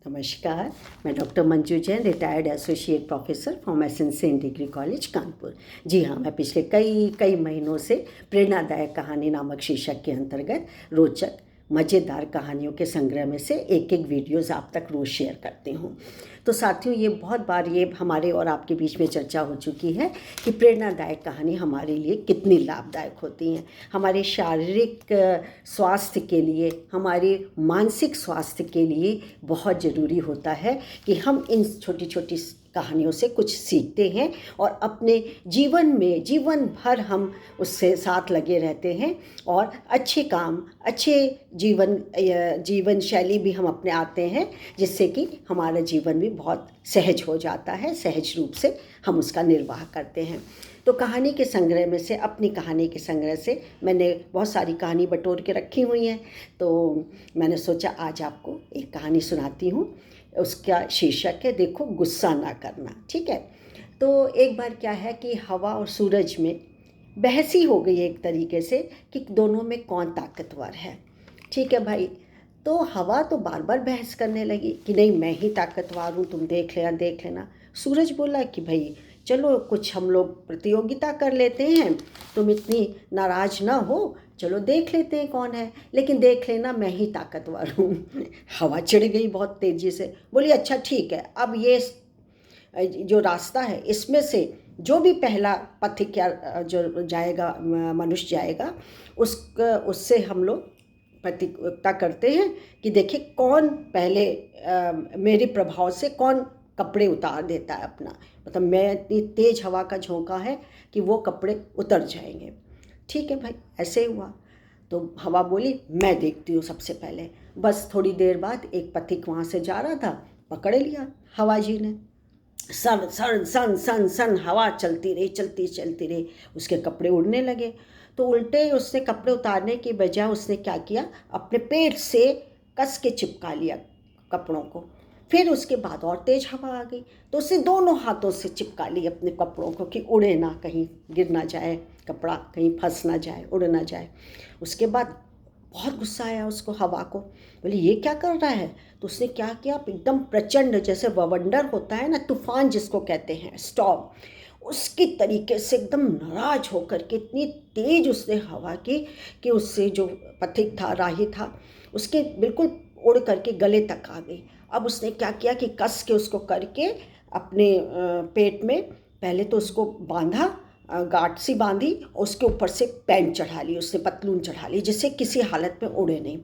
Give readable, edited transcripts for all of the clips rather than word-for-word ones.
नमस्कार, मैं doctor Manju Jain, retired associate professor from SN degree college Kanpur. जी हाँ, मैं पिछले कई महीनों से प्रेरणादायक कहानी नामक शीर्षक के अंतर्गत रोचक मज़ेदार कहानियों के संग्रह में से एक वीडियोज़ आप तक रोज़ शेयर करती हूँ। तो साथियों, ये बहुत बार ये हमारे और आपके बीच में चर्चा हो चुकी है कि प्रेरणादायक कहानी हमारे लिए कितनी लाभदायक होती हैं। हमारे शारीरिक स्वास्थ्य के लिए, हमारे मानसिक स्वास्थ्य के लिए बहुत ज़रूरी होता है कि हम इन छोटी छोटी कहानियों से कुछ सीखते हैं और अपने जीवन में जीवन भर उससे साथ लगे रहते हैं और अच्छे काम, अच्छे जीवन शैली भी हम अपने आते हैं, जिससे कि हमारा जीवन भी बहुत सहज हो जाता है। सहज रूप से हम उसका निर्वाह करते हैं। तो कहानी के संग्रह में से, अपनी कहानी के संग्रह से मैंने बहुत सारी कहानी बटोर के रखी हुई हैं। तो मैंने सोचा आज आपको एक कहानी सुनाती हूँ। उसका शीर्षक है, देखो गुस्सा ना करना। ठीक है। तो एक बार क्या है कि हवा और सूरज में बहस ही हो गई एक तरीके से कि दोनों में कौन ताकतवर है। ठीक है भाई। तो हवा तो बार बार बहस करने लगी कि नहीं, मैं ही ताकतवर हूँ, तुम देख लेना। सूरज बोला कि भाई चलो कुछ हम लोग प्रतियोगिता कर लेते हैं, तुम इतनी नाराज़ ना हो, चलो देख लेते हैं कौन है, लेकिन देख लेना मैं ही ताकतवर हूँ। हवा चिढ़ गई बहुत तेज़ी से, बोली अच्छा ठीक है, अब ये जो रास्ता है इसमें से जो भी पहला पथिक या जो जाएगा, मनुष्य जाएगा, उससे हम लोग प्रतियोगिता करते हैं कि देखिए कौन पहले मेरे प्रभाव से कौन कपड़े उतार देता है अपना। मतलब मैं इतनी तेज़ हवा का झोंका है कि वो कपड़े उतर जाएंगे। ठीक है भाई, ऐसे ही हुआ। तो हवा बोली मैं देखती हूँ सबसे पहले। बस थोड़ी देर बाद एक पथिक वहाँ से जा रहा था, पकड़ लिया हवा जी ने। सन सन सन सन सन हवा चलती रही, उसके कपड़े उड़ने लगे। तो उल्टे उसने कपड़े उतारने की बजाय उसने क्या किया, अपने पेट से कस के चिपका लिया कपड़ों को। फिर उसके बाद और तेज हवा आ गई तो उसने दोनों हाथों से चिपका ली अपने कपड़ों को कि उड़े ना, कहीं गिर ना जाए कपड़ा, कहीं फंस ना जाए, उड़ ना जाए। उसके बाद बहुत गुस्सा आया उसको, हवा को। बोले ये क्या कर रहा है। तो उसने क्या किया, एकदम प्रचंड, जैसे बवंडर होता है ना, तूफान जिसको कहते हैं, स्टॉर्म, उसकी तरीके से एकदम नाराज होकर के इतनी तेज उसने हवा की कि उससे जो पथिक था, राही था, उसके बिल्कुल उड़ करके गले तक आ गई। अब उसने क्या किया कि कस के उसको करके अपने पेट में पहले तो उसको बांधा, गांठ सी बांधी, उसके ऊपर से पैंट चढ़ा ली, उसने पतलून चढ़ा ली, जिससे किसी हालत में उड़े नहीं।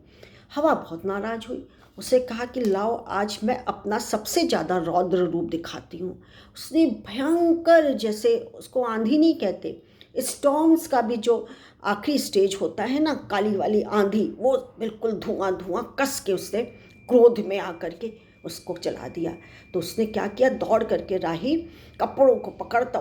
हवा बहुत नाराज हुई, उसे कहा कि लाओ आज मैं अपना सबसे ज़्यादा रौद्र रूप दिखाती हूँ। उसने भयंकर, जैसे उसको आंधी नहीं कहते, स्टॉर्म्स का भी जो आखिरी स्टेज होता है ना, काली वाली आंधी, वो बिल्कुल धुआं कस के उसने क्रोध में आकर के उसको चला दिया। तो उसने क्या किया, दौड़ करके राही कपड़ों को पकड़ता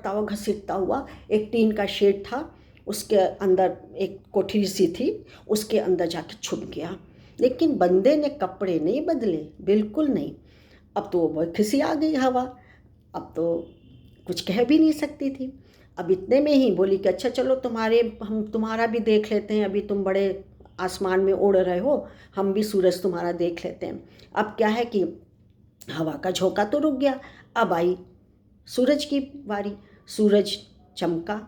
हुआ घसीटता हुआ, एक टीन का शेड था, उसके अंदर एक कोठरी सी थी, उसके अंदर जाके छुप गया। लेकिन बंदे ने कपड़े नहीं बदले, बिल्कुल नहीं। अब तो वो खिसी आ गई हवा, अब तो कुछ कह भी नहीं सकती थी। अब इतने में ही बोली कि अच्छा चलो हम तुम्हारा भी देख लेते हैं, अभी तुम बड़े आसमान में उड़ रहे हो, हम भी सूरज तुम्हारा देख लेते हैं। अब क्या है कि हवा का झोंका तो रुक गया, अब आई सूरज की बारी। सूरज चमका।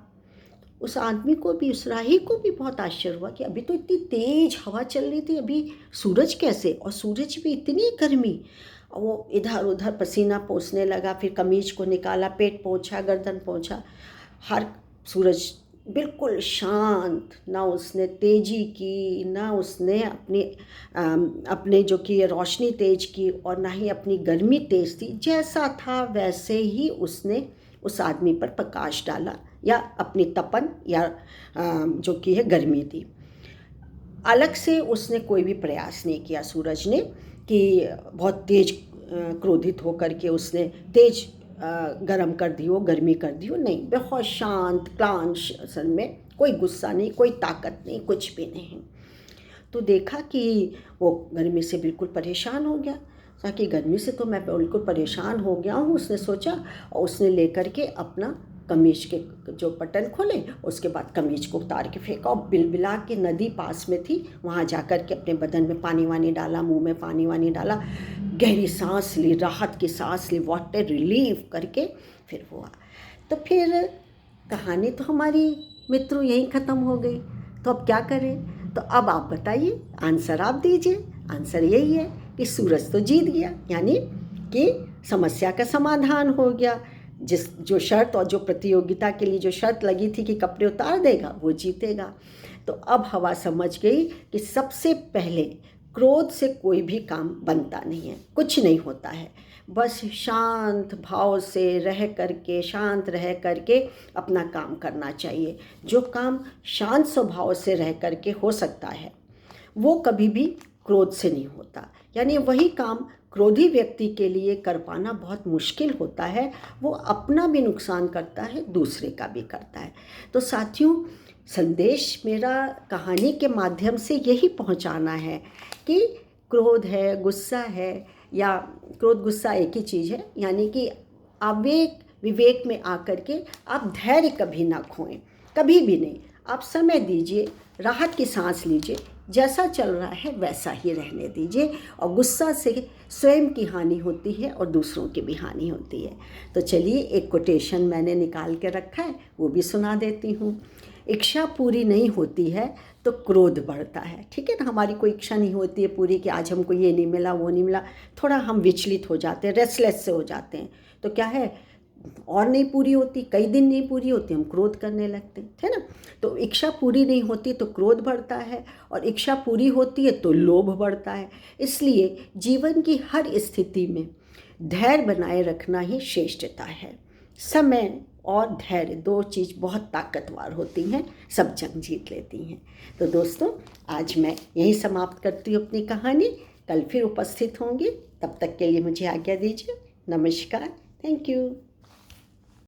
उस आदमी को भी, उस राही को भी बहुत आश्चर्य हुआ कि अभी तो इतनी तेज हवा चल रही थी, अभी सूरज कैसे, और सूरज भी इतनी गर्मी। वो इधर उधर पसीना पोंछने लगा, फिर कमीज को निकाला, पेट पोंछा, गर्दन पोंछा, हर सूरज बिल्कुल शांत, ना उसने तेजी की, ना उसने अपने जो कि रोशनी तेज की, और ना ही अपनी गर्मी तेज थी। जैसा था वैसे ही उसने उस आदमी पर प्रकाश डाला, या अपनी तपन, या जो कि है गर्मी थी। अलग से उसने कोई भी प्रयास नहीं किया सूरज ने कि बहुत तेज क्रोधित होकर के उसने तेज गर्म कर दी हो, गर्मी कर दी हो, नहीं। बहुत शांत क्लांत, असल में कोई गुस्सा नहीं, कोई ताकत नहीं, कुछ भी नहीं। तो देखा कि वो गर्मी से बिल्कुल परेशान हो गया। ताकि गर्मी से तो मैं बिल्कुल परेशान हो गया हूँ, उसने सोचा, और उसने लेकर के अपना कमीज के जो बटन खोले, उसके बाद कमीज को उतार के फेंका और बिलबिला के, नदी पास में थी, वहाँ जाकर के अपने बदन में पानी वानी डाला, मुंह में पानी वानी डाला, गहरी सांस ली, राहत की सांस ली, वाटर रिलीफ करके फिर हुआ। तो फिर कहानी तो हमारी मित्रों यहीं ख़त्म हो गई। तो अब क्या करें? तो अब आप बताइए, आंसर आप दीजिए। आंसर यही है कि सूरज तो जीत गया, यानी कि समस्या का समाधान हो गया। जो शर्त और जो प्रतियोगिता के लिए जो शर्त लगी थी कि कपड़े उतार देगा वो जीतेगा। तो अब हवा समझ गई कि सबसे पहले क्रोध से कोई भी काम बनता नहीं है, कुछ नहीं होता है। बस शांत भाव से रह करके, शांत रह करके अपना काम करना चाहिए। जो काम शांत स्वभाव से रह करके हो सकता है वो कभी भी क्रोध से नहीं होता। यानी वही काम क्रोधी व्यक्ति के लिए कर पाना बहुत मुश्किल होता है। वो अपना भी नुकसान करता है, दूसरे का भी करता है। तो साथियों, संदेश मेरा कहानी के माध्यम से यही पहुंचाना है कि क्रोध है, गुस्सा है, या क्रोध गुस्सा एक ही चीज़ है, यानी कि आवेग विवेक में आकर के आप धैर्य कभी ना खोएं, कभी भी नहीं। आप समय दीजिए, राहत की सांस लीजिए, जैसा चल रहा है वैसा ही रहने दीजिए। और गुस्सा से स्वयं की हानि होती है और दूसरों की भी हानि होती है। तो चलिए, एक कोटेशन मैंने निकाल के रखा है, वो भी सुना देती हूँ। इच्छा पूरी नहीं होती है तो क्रोध बढ़ता है। ठीक है ना, हमारी कोई इच्छा नहीं होती है पूरी कि आज हमको ये नहीं मिला, वो नहीं मिला, थोड़ा हम विचलित हो जाते हैं, रेस्टलेस से हो जाते हैं। तो क्या है, और नहीं पूरी होती, कई दिन नहीं पूरी होती, हम क्रोध करने लगते हैं, है ना। तो इच्छा पूरी नहीं होती तो क्रोध बढ़ता है, और इच्छा पूरी होती है तो लोभ बढ़ता है। इसलिए जीवन की हर स्थिति में धैर्य बनाए रखना ही श्रेष्ठता है। समय और धैर्य, दो चीज़ बहुत ताकतवर होती हैं, सब जंग जीत लेती हैं। तो दोस्तों, आज मैं यहीं समाप्त करती हूँ अपनी कहानी। कल फिर उपस्थित होंगी, तब तक के लिए मुझे आज्ञा दीजिए। नमस्कार, थैंक यू।